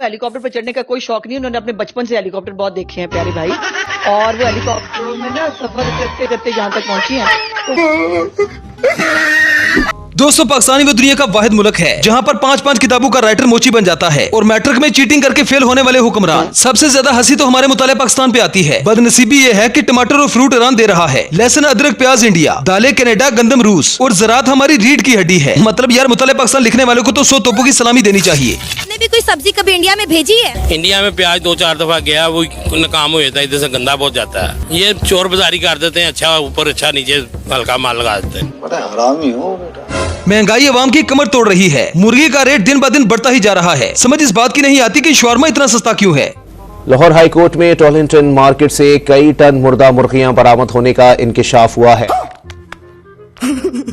Helicopter पर चढ़ने का कोई शौक नहीं, उन्होंने अपने बचपन से हेलीकॉप्टर बहुत देखे हैं प्यारे भाई, और वो हेलीकॉप्टर में ना सफर करते करते यहाँ तक पहुंची हैं। दोस्तों, पाकिस्तानी वो दुनिया का वाहिद मुल्क है जहाँ पर 5-5 किताबों का राइटर मोची बन जाता है और मैट्रिक में चीटिंग करके फेल होने वाले हुक्मरान। सबसे ज्यादा हंसी तो हमारे मुताले पाकिस्तान पे आती है। बदनसीबी ये है कि टमाटर और फ्रूट ईरान दे रहा है, लहसुन अदरक प्याज इंडिया, दालें कनाडा, गंदम रूस और ज़राअत हमारी रीढ़ की हड्डी है। मतलब यार मुताले पाकिस्तान लिखने वालों को तो 100 तोपों की सलामी देनी चाहिए। आपने भी कोई सब्जी कभी इंडिया में भेजी है? इंडिया में प्याज 2-4 दफा गया, वो नाकाम हो जाता है, इधर से गंदा बहुत जाता है। ये चोर बाजारी कर देते हैं, अच्छा ऊपर अच्छा नीचे हल्का माल लगा देते हैं। बड़ा हरामी हो बेटा। महंगाई अवाम की कमर तोड़ रही है, मुर्गी का रेट दिन ब दिन बढ़ता ही जा रहा है। समझ इस बात की नहीं आती कि शवारमा इतना सस्ता क्यों है। लाहौर हाई कोर्ट में टॉलिंगटन मार्केट से कई टन मुर्दा मुर्गियां बरामद होने का इंकिशाफ हुआ है।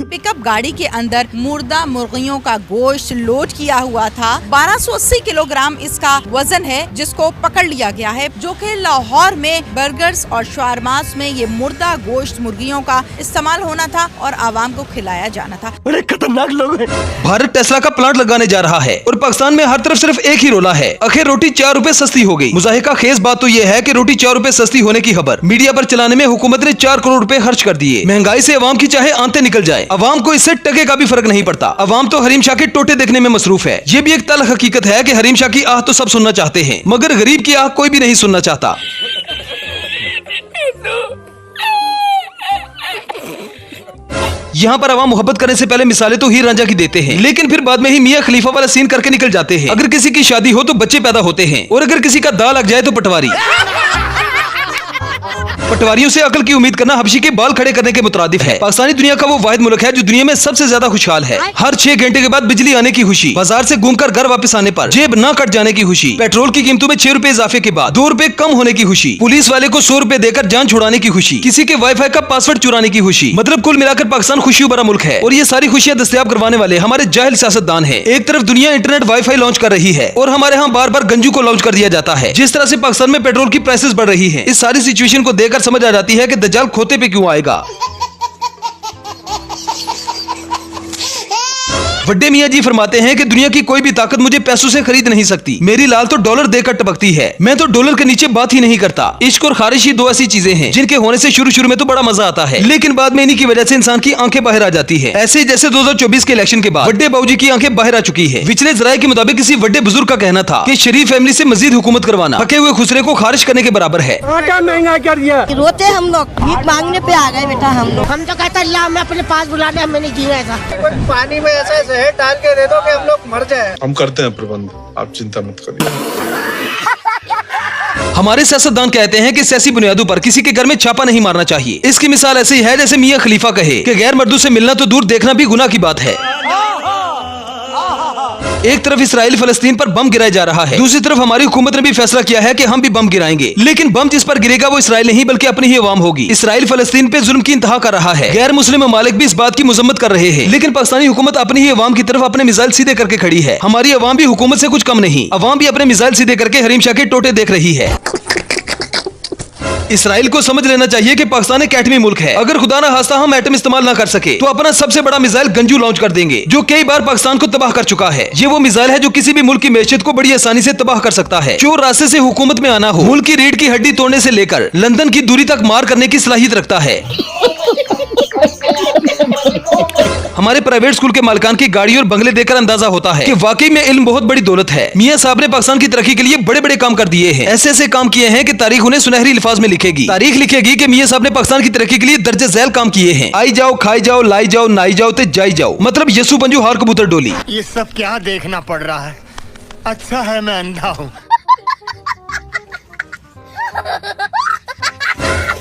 पिकअप गाड़ी के अंदर मुर्दा मुर्गियों का गोश्त लोड किया हुआ था। 1280 किलोग्राम इसका वजन है, जिसको पकड़ लिया गया है, जो कि लाहौर में बर्गर्स और शवारमास में ये मुर्दा गोश्त मुर्गियों का इस्तेमाल होना था और आवाम को खिलाया जाना था। बड़े खतरनाक लोग हैं। भारत टेस्ला का प्लांट लगाने जा रहा है और पाकिस्तान में हर तरफ सिर्फ एक ही रोला है, आखिर रोटी 4 रुपए सस्ती हो गई। मुजाहिका खेज बात तो ये है कि रोटी 4 रुपए सस्ती होने की खबर मीडिया पर चलाने में हुकूमत ने 4 करोड़ रुपए खर्च कर दिए। महंगाई से अवाम की चाहे आंतें निकल जाए, अवाम को इससे टके का भी फर्क नहीं पड़ता। अवाम तो हरीम शाह के टोटे देखने में मसरूफ है। ये भी एक तल्ख हकीकत है कि हरीम शाह की आह तो सब सुनना चाहते हैं, मगर गरीब की आह कोई भी नहीं सुनना चाहता। यहाँ पर अवाम मोहब्बत करने से पहले मिसालें तो हीर रांझा की देते हैं, लेकिन फिर बाद में ही मियां खलीफा वाला सीन करके निकल जाते हैं। अगर किसी की शादी हो तो बच्चे पैदा होते हैं, और अगर किसी का दाल लग जाए तो पटवारी। पटवारियों से अकल की उम्मीद करना हबशी के बाल खड़े करने के मुतरादिफ है। पाकिस्तानी दुनिया का वो वाहिद मुल्क है जो दुनिया में सबसे ज्यादा खुशहाल है। हर 6 घंटे के बाद बिजली आने की खुशी, बाजार से घूमकर घर वापस आने पर जेब न कट जाने की खुशी, पेट्रोल की कीमतों में 6 रुपए इजाफे के बाद 2 रुपए कम होने की खुशी, पुलिस वाले को 100 रुपए देकर जान छुड़ाने की खुशी, किसी के वाईफाई का पासवर्ड चुराने की खुशी। मतलब कुल मिलाकर पाकिस्तान खुशियों भरा मुल्क है और ये सारी खुशियां दस्तयाब करवाने वाले हमारे जाहिल सियासतदान है। एक तरफ दुनिया इंटरनेट वाईफाई लॉन्च कर रही है और हमारे यहाँ बार बार गंजू को लॉन्च कर दिया जाता है। जिस तरह से पाकिस्तान में पेट्रोल की प्राइसेस बढ़ रही है, इस सारी सिचुएशन को देखकर समझ आ जाती है कि दज्जाल खोते पे क्यों आएगा। वड्डे मियाँ जी फरमाते हैं कि दुनिया की कोई भी ताकत मुझे पैसों से खरीद नहीं सकती। मेरी लाल तो डॉलर देकर टपकती है, मैं तो डॉलर के नीचे बात ही नहीं करता। इश्क और खारिश ही 2 ऐसी चीजें हैं जिनके होने से शुरू में तो बड़ा मजा आता है, लेकिन बाद में इन्हीं की वजह से इंसान की आंखें बाहर आ जाती है। ऐसे जैसे 2024 के इलेक्शन के बाद वड्डे बाबूजी की आंखें बाहर आ चुकी है। विचले जराये के मुताबिक किसी वड्डे बुजुर्ग का कहना था कि शरीफ फैमिली से मजीद हुकूमत करवाना पके हुए खुसरे को खारिज करने के बराबर है। आटा महंगा कर दिया, रोते हम लोग, भीख मांगने पे आ गए बेटा हम लोग। हम तो कहते अल्लाह हमें अपने पास बुला ले, हमें नहीं जीना ऐसा। पानी में ऐसा जहर डाल के दे दो कि हम लोग मर जाए। हम करते हैं प्रबंध, आप चिंता मत करिए। हमारे सियासतदान कहते हैं कि सियासी बुनियादों पर किसी के घर में छापा नहीं मारना चाहिए। इसकी मिसाल ऐसी है जैसे मियां खलीफा कहे कि गैर मर्दों से मिलना तो दूर, देखना भी गुनाह की बात है। एक तरफ इसराइल फलस्तीन पर बम गिराया जा रहा है, दूसरी तरफ हमारी हुकूमत ने भी फैसला किया है कि हम भी बम गिराएंगे, लेकिन बम जिस पर गिरेगा वो इसराइल नहीं बल्कि अपनी ही अवाम होगी। इसराइल फलस्तीन पे जुल्म की इंतहा कर रहा है, गैर मुस्लिम ममालिक भी इस बात की मजम्मत कर रहे हैं, लेकिन पाकिस्तानी हुकूमत अपनी ही अवाम की तरफ अपने मिसाइल सीधे करके खड़ी है। हमारी अवाम भी हुकूमत से कुछ कम नहीं, अवाम भी अपने मिसाइल सीधे करके हरीम शाह के टोटे देख रही है। इसराइल को समझ लेना चाहिए कि पाकिस्तान एक एटमी मुल्क है। अगर खुदा ना खास्ता हम एटम इस्तेमाल ना कर सके तो अपना सबसे बड़ा मिसाइल गंजू लॉन्च कर देंगे, जो कई बार पाकिस्तान को तबाह कर चुका है। ये वो मिसाइल है जो किसी भी मुल्क की मैशियत को बड़ी आसानी से तबाह कर सकता है। जो रास्ते से हुकूमत में आना हो, मुल्क की रीढ़ की हड्डी तोड़ने से लेकर लंदन की दूरी तक मार करने की सलाहियत रखता है। हमारे प्राइवेट स्कूल के मालिकान की गाड़ी और बंगले देखकर अंदाजा होता है कि वाकई में इल्म बहुत बड़ी दौलत है। मियां साहब ने पाकिस्तान की तरक्की के लिए बड़े बड़े काम कर दिए हैं, ऐसे ऐसे काम किए हैं कि तारीख उन्हें सुनहरी अल्फाज में लिखेगी। तारीख लिखेगी कि मियां साहब ने पाकिस्तान की तरक्की के लिए दर्जे झैल काम किए हैं। आई जाओ, खाई जाओ, लाई जाओ, नाई जाओ ते जाई जाओ, मतलब यसु पंजू हार कबूतर डोली। ये सब क्या देखना पड़ रहा है? अच्छा है मैं अंधा हूँ।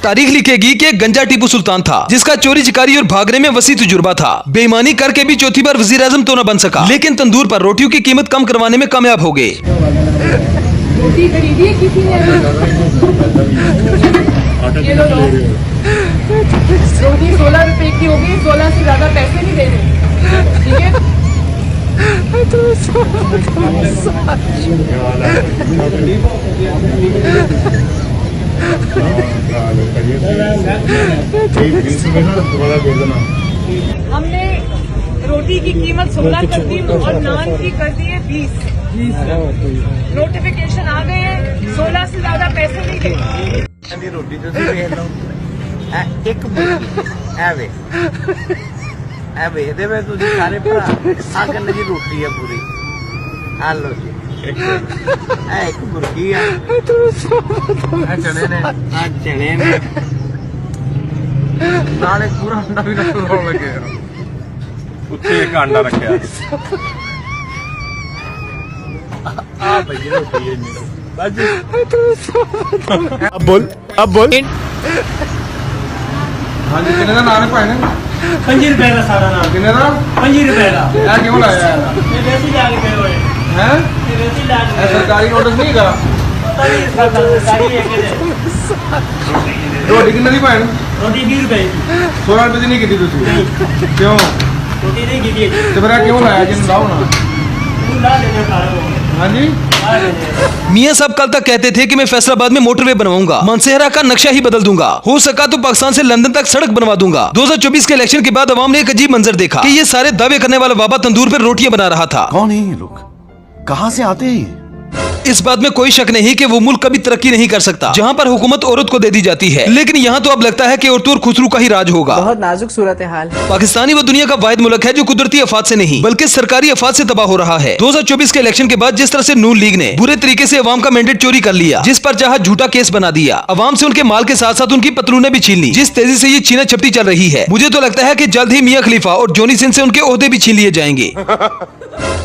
तारीख लिखेगी कि एक गंजा टीपू सुल्तान था जिसका चोरी चिकारी और भागने में वसी तजुर्बा था। बेईमानी करके भी चौथी बार वजीर आजम तो न बन सका, लेकिन तंदूर पर रोटियों की कीमत कम करवाने में कामयाब हो गए। रोटी खरीदी है किसी ने? रोटी 16 रुपए की होगी, 16 से ज्यादा पैसे नहीं देने, ठीक है? हमने रोटी की कीमत 16 कर दी और नान की कर दी है 20। नोटिफिकेशन आ गए हैं, 16 से ज्यादा पैसे नहीं देंगे। रोटी तो देख लो एक ਵੇਖਦੇ ਵੇ ਤੁਸੀਂ ਸਾਰੇ ਭਰਾ ਆ ਗੰਨ ਦੀ ਰੋਟੀ ਆ ਪੂਰੀ ਆ ਲੋ ਜੀ ਇਹ ਇੱਕ ਮੁਰਗੀ ਆ ਆ ਚਣੇ ਨੇ ਨਾਲੇ ਪੂਰਾ ਅੰਡਾ ਵੀ ਲਾਉਣ ਲੱਗੇ ਉੱਤੇ ਇੱਕ ਅੰਡਾ ਰੱਖਿਆ ਆ ਭਈ ਰੋਟੀ ਹੈ ਬਾਜੀ अब बोल हाँ जी कितने का नाम है पाए 5 रुपए का सारा नाम कितने का 5 रुपए का यार क्यों लाया यार ये वैसे ला के गए हुए हैं ये वैसे ला के ये सरकारी नोटिस नहीं करा पता नहीं इसका सरकारी है कि रोटी कितने की पाए रोटी 20 रुपए की 16 रुपए की नहीं की तुसी क्यों रोटी नहीं की थी तो फिर क्यों लाया जिन लाओ ना तू ला देना सारा हाँ जी मियां साहब कल तक कहते थे कि मैं फैसलाबाद में मोटरवे बनवाऊंगा, मानसेहरा का नक्शा ही बदल दूंगा, हो सका तो पाकिस्तान से लंदन तक सड़क बनवा दूंगा। 2024 के इलेक्शन के बाद अवाम ने एक अजीब मंजर देखा कि ये सारे दावे करने वाला बाबा तंदूर पर रोटियां बना रहा था। कौन है ये लोग, कहां से आते हैं? इस बात में कोई शक नहीं कि वो मुल्क कभी तरक्की नहीं कर सकता जहाँ पर हुकूमत औरत को दे दी जाती है, लेकिन यहाँ तो अब लगता है कि औरतों और खुसरू का ही राज होगा। बहुत नाजुक सूरत हाल। पाकिस्तानी वो दुनिया का वाहिद मुल्क है जो कुदरती आफात से नहीं बल्कि सरकारी आफात से तबाह हो रहा है। 2024 के इलेक्शन के बाद जिस तरह से नून लीग ने बुरे तरीके से अवाम का मैंडेट चोरी कर लिया, जिस पर चाहा झूठा केस बना दिया, अवाम से उनके माल के साथ साथ उनकी पतलूने भी छीन ली, जिस तेजी से ये छीना झपटी चल रही है, मुझे तो लगता है कि जल्द ही मियां खलीफा और जॉनी सिंह से उनके ओहदे भी छीन लिए जाएंगे।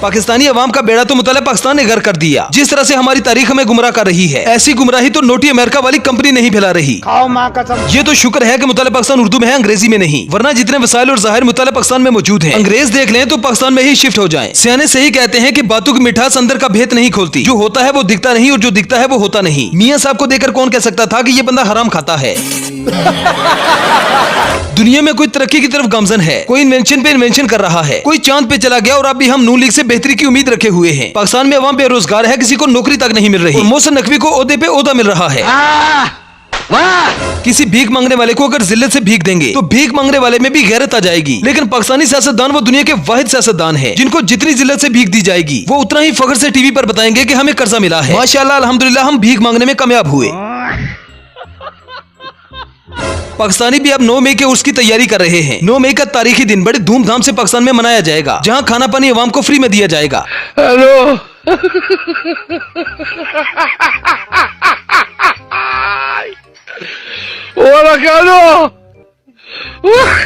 पाकिस्तानी अवाम का बेड़ा तो मुतल्ला पाकिस्तान ने घर कर दिया। जिस तरह से हमारी तारीख हमें गुमराह कर रही है, ऐसी गुमराही तो नोटी अमेरिका वाली कंपनी नहीं फैला रही। ये तो शुक्र है कि मुतल्ला पाकिस्तान उर्दू में है, अंग्रेजी में नहीं, वरना जितने वसाइल और ज़ाहिर मुतल्ला पाकिस्तान में मौजूद हैं, अंग्रेज देख लें तो पाकिस्तान में ही शिफ्ट हो जाएं। सियाने सही कहते हैं कि बातों की मिठास अंदर का भेद नहीं खोलती, जो होता है वो दिखता नहीं और जो दिखता है वो होता नहीं। मियां साहब को देखकर कौन कह सकता था कि ये बंदा हराम खाता है। दुनिया में कोई तरक्की की तरफ गामजन है, कोई इन्वेंशन पे इन्वेंशन कर रहा है, कोई चांद पे चला गया और अब भी हम नून लीग से बेहतरी की उम्मीद रखे हुए हैं। पाकिस्तान में अवाम बेरोजगार है, किसी को नौकरी तक नहीं मिल रही और मोहसिन नकवी को ओहदे पे ओहदा मिल रहा है। किसी भीख मांगने वाले को अगर जिल्लत से भीख देंगे तो भीख मांगने वाले में भी गैरत आ जाएगी, लेकिन पाकिस्तानी सियासतदान वो दुनिया के वाहिद सियासतदान है जिनको जितनी जिल्लत से भीख दी जाएगी वो उतना ही फख्र से टीवी पर बताएंगे कि हमें कर्जा मिला है, माशाअल्लाह अल्हम्दुलिल्लाह हम भीख मांगने में कामयाब हुए। पाकिस्तानी भी अब 9 मई के उसकी तैयारी कर रहे हैं। 9 मई का तारीखी दिन बड़े धूमधाम से पाकिस्तान में मनाया जाएगा, जहां खाना पानी अवाम को फ्री में दिया जाएगा। हेलो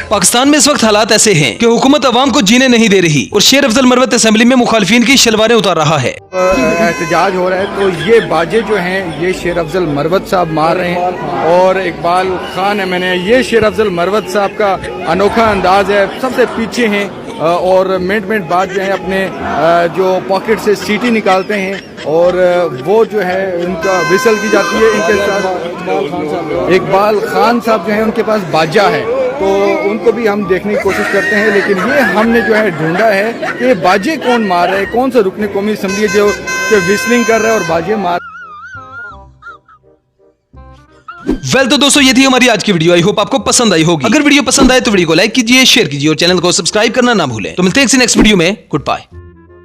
पाकिस्तान में इस वक्त हालात ऐसे हैं कि हुकूमत अवाम को जीने नहीं दे रही और शेर अफजल मरवत असेंबली में मुखालिफिन की शलवारें उतार रहा है। एहतजाज हो रहा है तो ये बाजे जो हैं ये शेर अफजल मरवत साहब मार रहे हैं और इकबाल खान है, मैंने ये शेर अफजल मरवत साहब का अनोखा अंदाज है, सबसे पीछे हैं और मिनट बाद जो है अपने जो पॉकेट से सीटी निकालते हैं और वो जो है उनका विसल की जाती है। इनके साथ इकबाल खान साहब जो है उनके पास बाजा है तो उनको भी हम देखने की कोशिश करते हैं, लेकिन ये हमने जो है ढूंढा है कि बाजे कौन मार रहा है, कौन सा रुकने कौमी असम्बली है जो विस्लिंग कर रहा है और बाजे मार। वेल तो दोस्तों ये थी हमारी आज की वीडियो, आई होप आपको पसंद आई होगी। अगर वीडियो पसंद आए तो वीडियो को लाइक कीजिए, शेयर कीजिए और चैनल को सब्सक्राइब करना ना भूलें। तो मिलते हैं नेक्स्ट वीडियो में, गुड बाय।